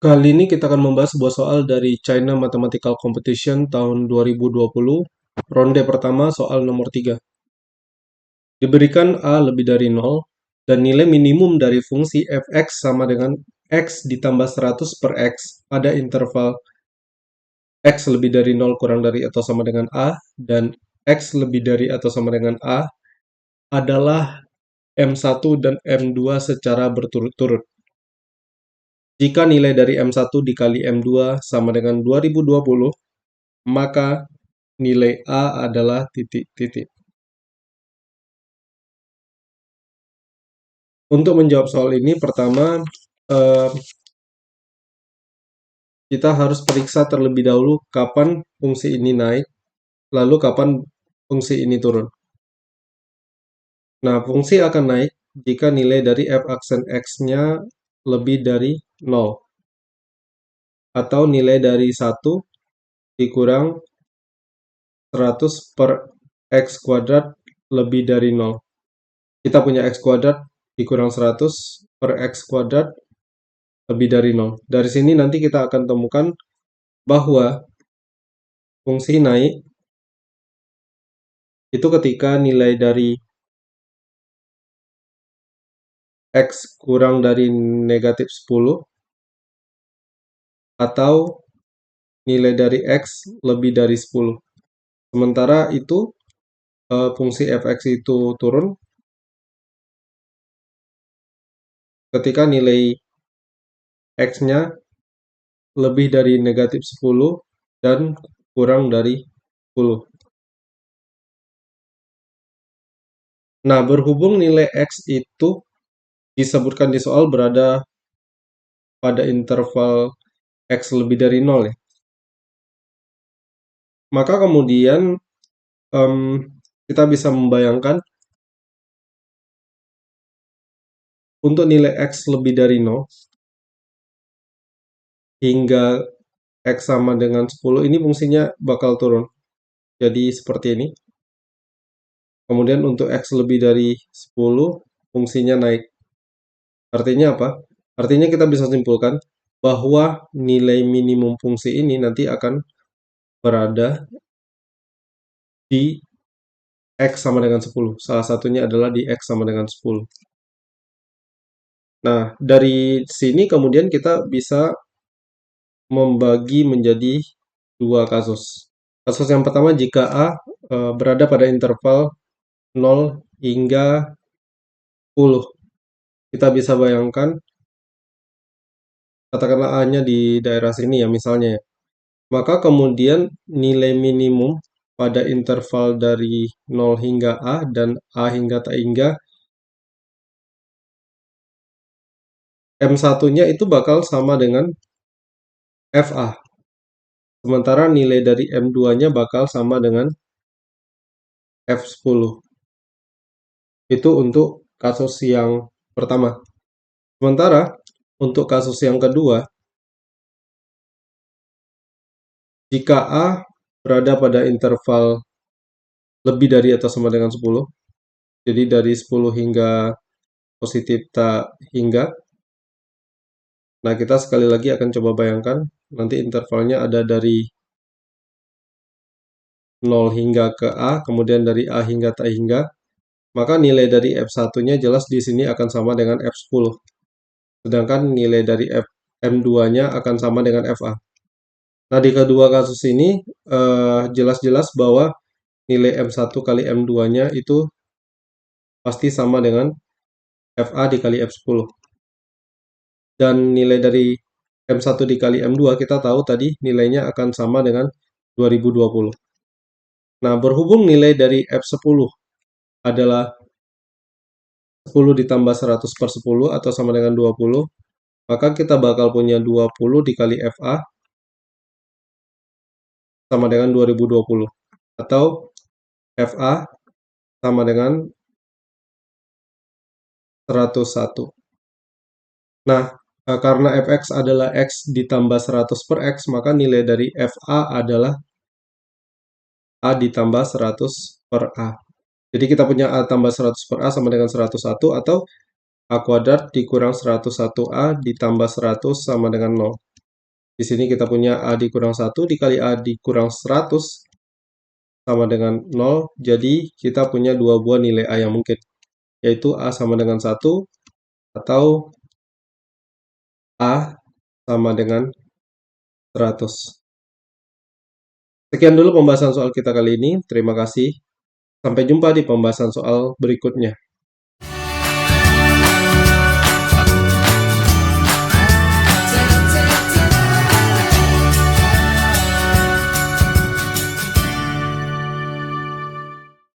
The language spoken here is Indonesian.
Kali ini kita akan membahas sebuah soal dari China Mathematical Competition tahun 2020. Ronde pertama soal nomor 3. Diberikan A lebih dari 0 dan nilai minimum dari fungsi fx sama dengan x ditambah 100 per x pada interval x lebih dari 0 kurang dari atau sama dengan A dan x lebih dari atau sama dengan A adalah M1 dan M2 secara berturut-turut. Jika nilai dari M1 dikali M2 sama dengan 2020, maka nilai A adalah titik-titik. Untuk menjawab soal ini, pertama kita harus periksa terlebih dahulu kapan fungsi ini naik, lalu kapan fungsi ini turun. Nah, fungsi akan naik jika nilai dari f aksen x-nya lebih dari 0, atau nilai dari 1 dikurang 100 per x kuadrat lebih dari 0. Kita punya x kuadrat dikurang 100 per x kuadrat lebih dari 0. Dari sini nanti kita akan temukan bahwa fungsi naik itu ketika nilai dari x kurang dari negatif 10 atau nilai dari x lebih dari 10. Sementara itu fungsi fx itu turun ketika nilai x-nya lebih dari negatif 10 dan kurang dari 10. Nah, berhubung nilai x itu disebutkan di soal berada pada interval x lebih dari 0 ya. Maka kemudian kita bisa membayangkan untuk nilai x lebih dari 0 hingga x sama dengan 10 ini fungsinya bakal turun. Jadi seperti ini. Kemudian untuk x lebih dari 10 fungsinya naik. Artinya apa? Artinya kita bisa simpulkan bahwa nilai minimum fungsi ini nanti akan berada di x sama dengan 10. Salah satunya adalah di x sama dengan 10. Nah, dari sini kemudian kita bisa membagi menjadi dua kasus. Kasus yang pertama jika A berada pada interval 0 hingga 10. Kita bisa bayangkan, katakanlah A-nya di daerah sini ya misalnya ya. Maka kemudian nilai minimum pada interval dari 0 hingga A dan A hingga tak hingga M1-nya itu bakal sama dengan FA. Sementara nilai dari M2-nya bakal sama dengan F10. Itu untuk kasus yang pertama. Sementara untuk kasus yang kedua, jika A berada pada interval lebih dari atau sama dengan 10, jadi dari 10 hingga positif tak hingga, nah kita sekali lagi akan coba bayangkan, nanti intervalnya ada dari 0 hingga ke A, kemudian dari A hingga tak hingga, maka nilai dari F1-nya jelas di sini akan sama dengan F10. Sedangkan nilai dari M2-nya akan sama dengan FA. Nah, di kedua kasus ini jelas-jelas bahwa nilai M1 kali M2-nya itu pasti sama dengan FA dikali F10. Dan nilai dari M1 dikali M2 kita tahu tadi nilainya akan sama dengan 2020. Nah, berhubung nilai dari F10 adalah 10 ditambah 100 per 10 atau sama dengan 20, maka kita bakal punya 20 dikali FA sama dengan 2020. Atau FA sama dengan 101. Nah, karena fx adalah x ditambah 100 per x, maka nilai dari FA adalah A ditambah 100 per A. Jadi kita punya A tambah 100 per A sama dengan 101, atau A kuadrat dikurang 101A ditambah 100 sama dengan 0. Di sini kita punya A dikurang 1 dikali A dikurang 100 sama dengan 0. Jadi kita punya dua buah nilai A yang mungkin, yaitu A sama dengan 1 atau A sama dengan 100. Sekian dulu pembahasan soal kita kali ini. Terima kasih. Sampai jumpa di pembahasan soal berikutnya.